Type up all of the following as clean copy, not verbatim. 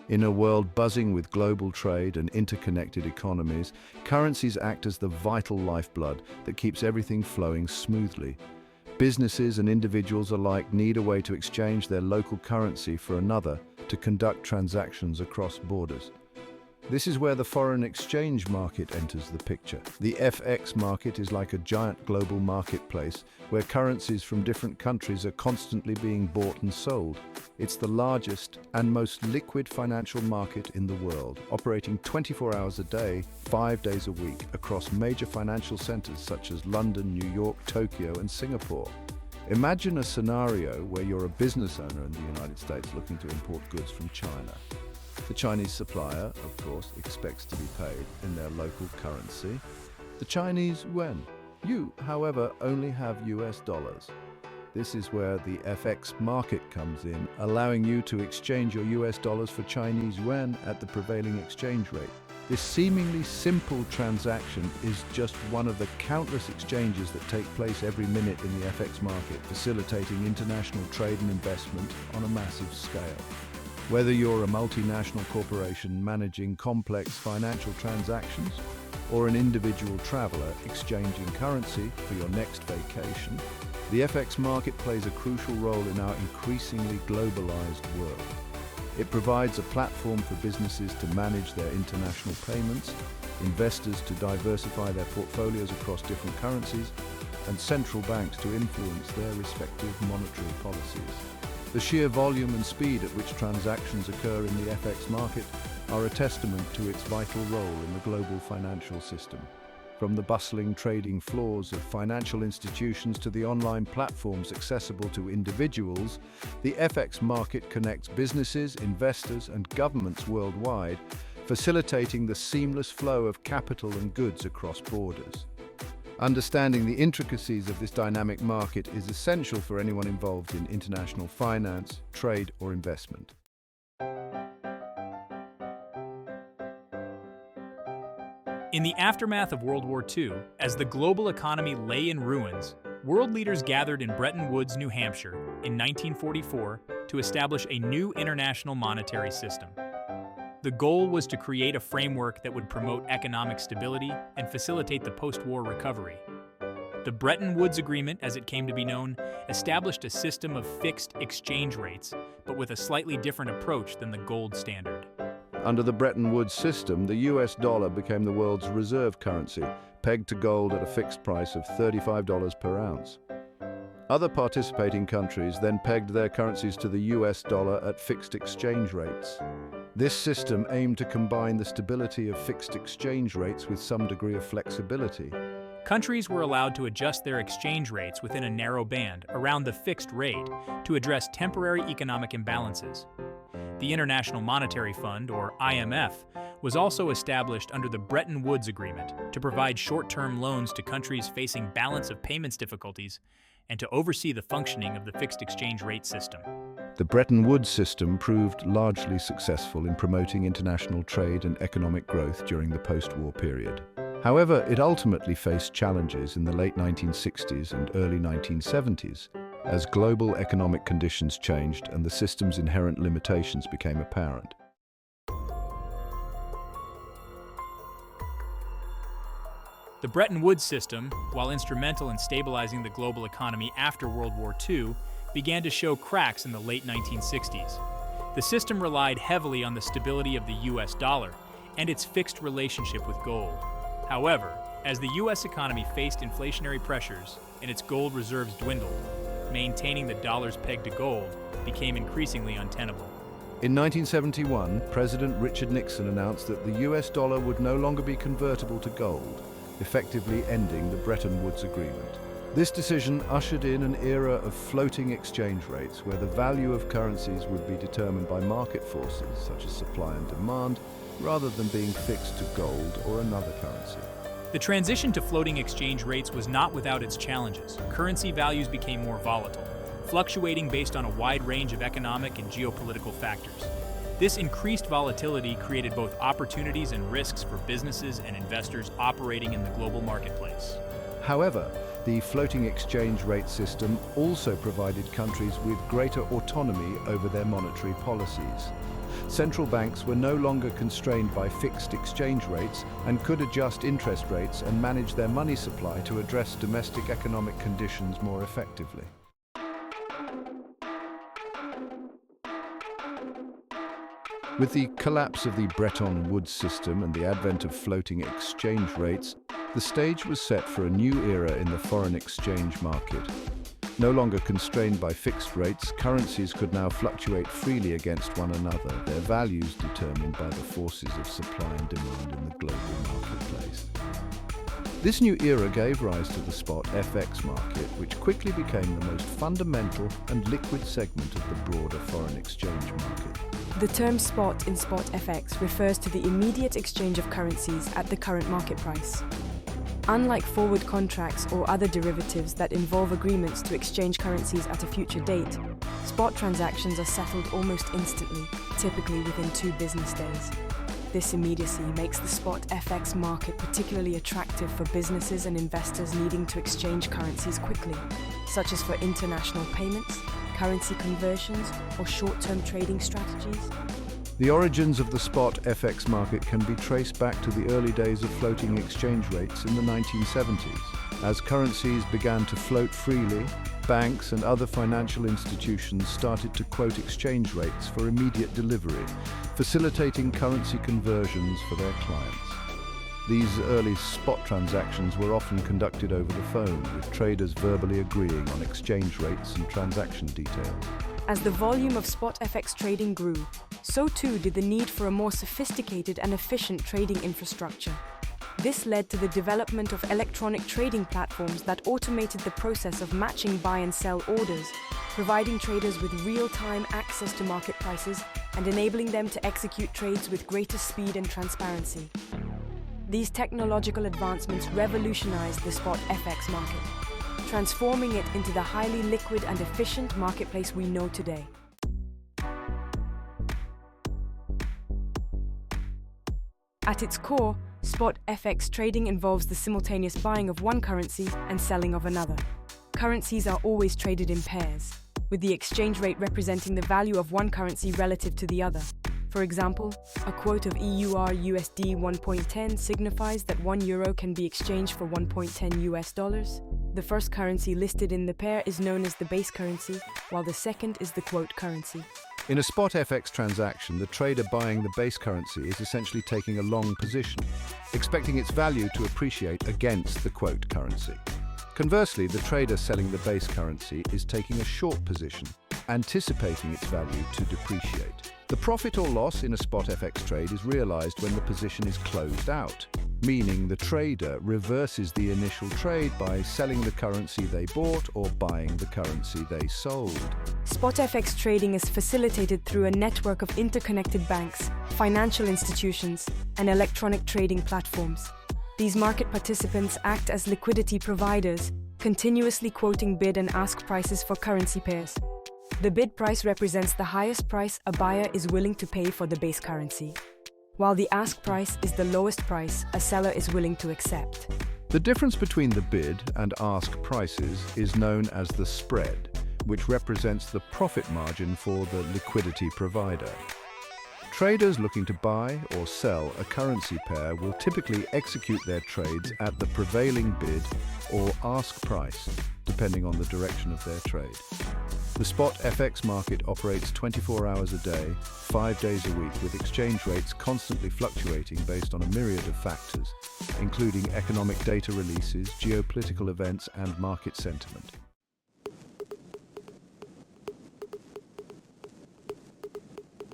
In a world buzzing with global trade and interconnected economies, currencies act as the vital lifeblood that keeps everything flowing smoothly. Businesses and individuals alike need a way to exchange their local currency for another to conduct transactions across borders. This is where the foreign exchange market enters the picture. The FX market is like a giant global marketplace where currencies from different countries are constantly being bought and sold. It's the largest and most liquid financial market in the world, operating 24 hours a day, 5 days a week, across major financial centers such as London, New York, Tokyo, and Singapore. Imagine a scenario where you're a business owner in the United States looking to import goods from China. The Chinese supplier, of course, expects to be paid in their local currency, the Chinese yuan. You, however, only have US dollars. This is where the FX market comes in, allowing you to exchange your US dollars for Chinese yuan at the prevailing exchange rate. This seemingly simple transaction is just one of the countless exchanges that take place every minute in the FX market, facilitating international trade and investment on a massive scale. Whether you're a multinational corporation managing complex financial transactions or an individual traveler exchanging currency for your next vacation, the FX market plays a crucial role in our increasingly globalized world. It provides a platform for businesses to manage their international payments, investors to diversify their portfolios across different currencies, and central banks to influence their respective monetary policies. The sheer volume and speed at which transactions occur in the FX market are a testament to its vital role in the global financial system. From the bustling trading floors of financial institutions to the online platforms accessible to individuals, the FX market connects businesses, investors, and governments worldwide, facilitating the seamless flow of capital and goods across borders. Understanding the intricacies of this dynamic market is essential for anyone involved in international finance, trade, or investment. In the aftermath of World War II, as the global economy lay in ruins, world leaders gathered in Bretton Woods, New Hampshire, in 1944 to establish a new international monetary system. The goal was to create a framework that would promote economic stability and facilitate the post-war recovery. The Bretton Woods Agreement, as it came to be known, established a system of fixed exchange rates, but with a slightly different approach than the gold standard. Under the Bretton Woods system, the US dollar became the world's reserve currency, pegged to gold at a fixed price of $35 per ounce. Other participating countries then pegged their currencies to the US dollar at fixed exchange rates. This system aimed to combine the stability of fixed exchange rates with some degree of flexibility. Countries were allowed to adjust their exchange rates within a narrow band around the fixed rate to address temporary economic imbalances. The International Monetary Fund, or IMF, was also established under the Bretton Woods Agreement to provide short-term loans to countries facing balance of payments difficulties and to oversee the functioning of the fixed exchange rate system. The Bretton Woods system proved largely successful in promoting international trade and economic growth during the post-war period. However, it ultimately faced challenges in the late 1960s and early 1970s as global economic conditions changed and the system's inherent limitations became apparent. The Bretton Woods system, while instrumental in stabilizing the global economy after World War II, began to show cracks in the late 1960s. The system relied heavily on the stability of the US dollar and its fixed relationship with gold. However, as the US economy faced inflationary pressures and its gold reserves dwindled, maintaining the dollar's peg to gold became increasingly untenable. In 1971, President Richard Nixon announced that the US dollar would no longer be convertible to gold, effectively ending the Bretton Woods Agreement. This decision ushered in an era of floating exchange rates where the value of currencies would be determined by market forces such as supply and demand, rather than being fixed to gold or another currency. The transition to floating exchange rates was not without its challenges. Currency values became more volatile, fluctuating based on a wide range of economic and geopolitical factors. This increased volatility created both opportunities and risks for businesses and investors operating in the global marketplace. However, The floating exchange rate system also provided countries with greater autonomy over their monetary policies. Central banks were no longer constrained by fixed exchange rates and could adjust interest rates and manage their money supply to address domestic economic conditions more effectively. With the collapse of the Bretton Woods system and the advent of floating exchange rates, the stage was set for a new era in the foreign exchange market. No longer constrained by fixed rates, currencies could now fluctuate freely against one another, their values determined by the forces of supply and demand in the global marketplace. This new era gave rise to the spot FX market, which quickly became the most fundamental and liquid segment of the broader foreign exchange market. The term spot in spot FX refers to the immediate exchange of currencies at the current market price. Unlike forward contracts or other derivatives that involve agreements to exchange currencies at a future date, spot transactions are settled almost instantly, typically within 2 business days. This immediacy makes the spot FX market particularly attractive for businesses and investors needing to exchange currencies quickly, such as for international payments, currency conversions, or short-term trading strategies. The origins of the spot FX market can be traced back to the early days of floating exchange rates in the 1970s. As currencies began to float freely, banks and other financial institutions started to quote exchange rates for immediate delivery, facilitating currency conversions for their clients. These early spot transactions were often conducted over the phone, with traders verbally agreeing on exchange rates and transaction details. As the volume of spot FX trading grew, so too did the need for a more sophisticated and efficient trading infrastructure. This led to the development of electronic trading platforms that automated the process of matching buy and sell orders, providing traders with real-time access to market prices and enabling them to execute trades with greater speed and transparency. These technological advancements revolutionized the spot FX market, transforming it into the highly liquid and efficient marketplace we know today. At its core, spot FX trading involves the simultaneous buying of one currency and selling of another. Currencies are always traded in pairs, with the exchange rate representing the value of one currency relative to the other. For example, a quote of EUR/USD 1.10 signifies that €1 can be exchanged for 1.10 US dollars. The first currency listed in the pair is known as the base currency, while the second is the quote currency. In a spot FX transaction, the trader buying the base currency is essentially taking a long position, expecting its value to appreciate against the quote currency. Conversely, the trader selling the base currency is taking a short position, anticipating its value to depreciate. The profit or loss in a spot FX trade is realized when the position is closed out, meaning the trader reverses the initial trade by selling the currency they bought or buying the currency they sold. Spot FX trading is facilitated through a network of interconnected banks, financial institutions, and electronic trading platforms. These market participants act as liquidity providers, continuously quoting bid and ask prices for currency pairs. The bid price represents the highest price a buyer is willing to pay for the base currency, while the ask price is the lowest price a seller is willing to accept. The difference between the bid and ask prices is known as the spread, which represents the profit margin for the liquidity provider. Traders looking to buy or sell a currency pair will typically execute their trades at the prevailing bid or ask price, depending on the direction of their trade. The spot FX market operates 24 hours a day, 5 days a week, with exchange rates constantly fluctuating based on a myriad of factors, including economic data releases, geopolitical events, and market sentiment.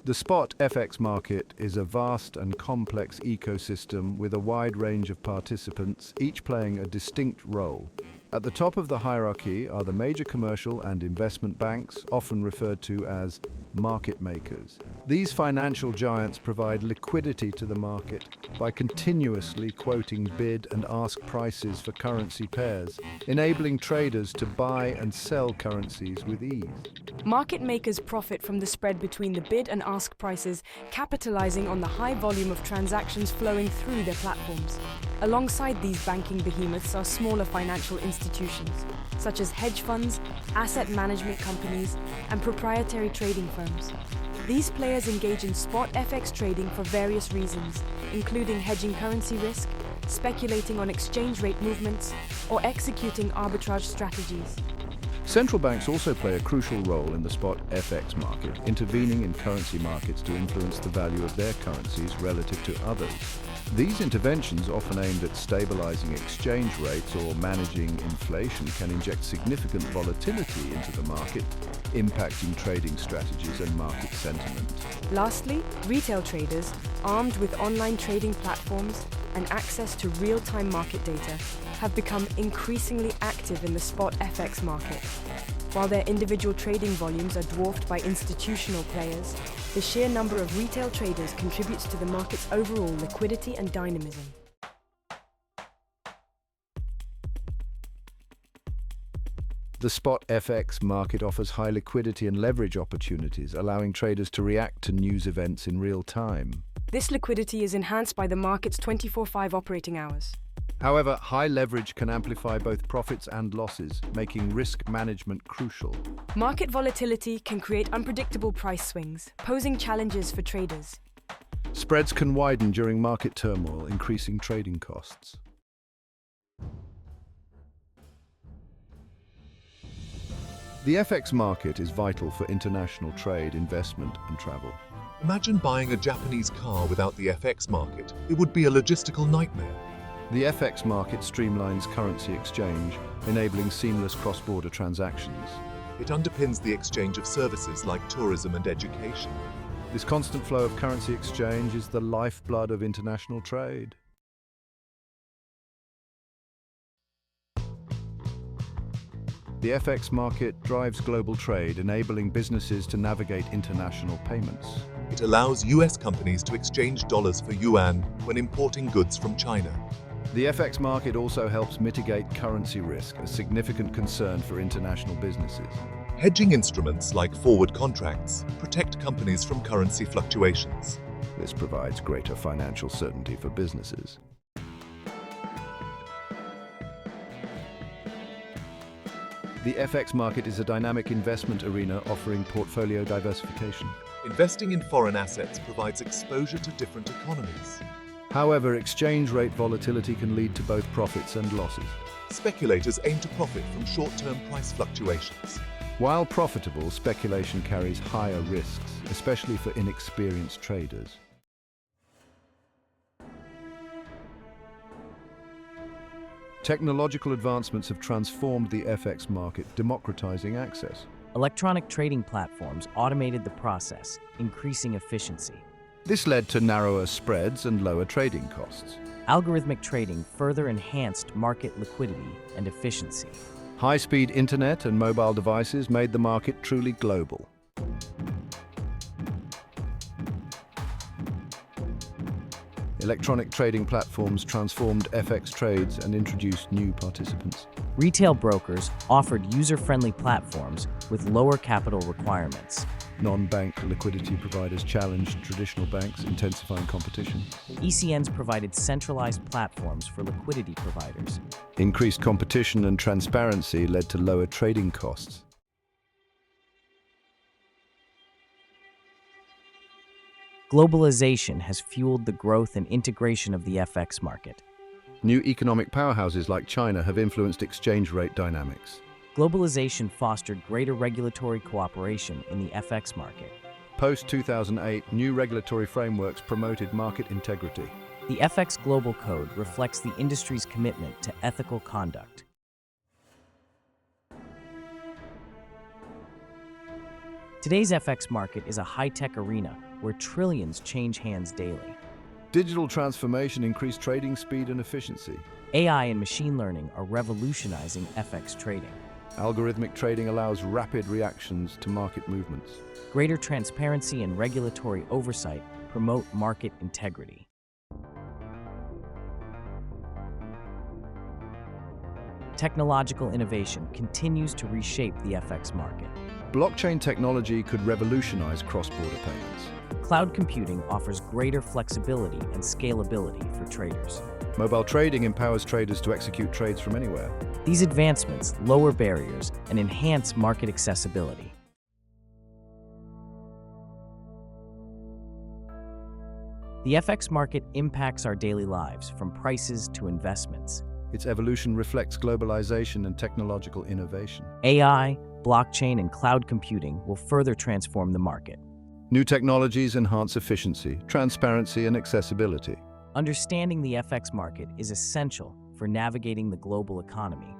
The spot FX market is a vast and complex ecosystem with a wide range of participants, each playing a distinct role. At the top of the hierarchy are the major commercial and investment banks, often referred to as market makers. These financial giants provide liquidity to the market by continuously quoting bid and ask prices for currency pairs, enabling traders to buy and sell currencies with ease. Market makers profit from the spread between the bid and ask prices, capitalizing on the high volume of transactions flowing through their platforms. Alongside these banking behemoths are smaller financial institutions, such as hedge funds, asset management companies, and proprietary trading firms. These players engage in spot FX trading for various reasons, including hedging currency risk, speculating on exchange rate movements, or executing arbitrage strategies. Central banks also play a crucial role in the spot FX market, intervening in currency markets to influence the value of their currencies relative to others. These interventions, often aimed at stabilizing exchange rates or managing inflation, can inject significant volatility into the market, impacting trading strategies and market sentiment. Lastly, retail traders, armed with online trading platforms and access to real-time market data, have become increasingly active in the spot FX market. While their individual trading volumes are dwarfed by institutional players, the sheer number of retail traders contributes to the market's overall liquidity and dynamism. The spot FX market offers high liquidity and leverage opportunities, allowing traders to react to news events in real time. This liquidity is enhanced by the market's 24/5 operating hours. However, high leverage can amplify both profits and losses, making risk management crucial. Market volatility can create unpredictable price swings, posing challenges for traders. Spreads can widen during market turmoil, increasing trading costs. The FX market is vital for international trade, investment, and travel. Imagine buying a Japanese car without the FX market. It would be a logistical nightmare. The FX market streamlines currency exchange, enabling seamless cross-border transactions. It underpins the exchange of services like tourism and education. This constant flow of currency exchange is the lifeblood of international trade. The FX market drives global trade, enabling businesses to navigate international payments. It allows US companies to exchange dollars for yuan when importing goods from China. The FX market also helps mitigate currency risk, a significant concern for international businesses. Hedging instruments like forward contracts protect companies from currency fluctuations. This provides greater financial certainty for businesses. The FX market is a dynamic investment arena offering portfolio diversification. Investing in foreign assets provides exposure to different economies. However, exchange rate volatility can lead to both profits and losses. Speculators aim to profit from short-term price fluctuations. While profitable, speculation carries higher risks, especially for inexperienced traders. Technological advancements have transformed the FX market, democratizing access. Electronic trading platforms automated the process, increasing efficiency. This led to narrower spreads and lower trading costs. Algorithmic trading further enhanced market liquidity and efficiency. High-speed internet and mobile devices made the market truly global. Electronic trading platforms transformed FX trades and introduced new participants. Retail brokers offered user-friendly platforms with lower capital requirements. Non-bank liquidity providers challenged traditional banks, intensifying competition. ECNs provided centralized platforms for liquidity providers. Increased competition and transparency led to lower trading costs. Globalization has fueled the growth and integration of the FX market. New economic powerhouses like China have influenced exchange rate dynamics. Globalization fostered greater regulatory cooperation in the FX market. Post-2008, new regulatory frameworks promoted market integrity. The FX Global Code reflects the industry's commitment to ethical conduct. Today's FX market is a high-tech arena where trillions change hands daily. Digital transformation increased trading speed and efficiency. AI and machine learning are revolutionizing FX trading. Algorithmic trading allows rapid reactions to market movements. Greater transparency and regulatory oversight promote market integrity. Technological innovation continues to reshape the FX market. Blockchain technology could revolutionize cross-border payments. Cloud computing offers greater flexibility and scalability for traders. Mobile trading empowers traders to execute trades from anywhere. These advancements lower barriers and enhance market accessibility. The FX market impacts our daily lives, from prices to investments. Its evolution reflects globalization and technological innovation. AI, blockchain, and cloud computing will further transform the market. New technologies enhance efficiency, transparency, and accessibility. Understanding the FX market is essential for navigating the global economy.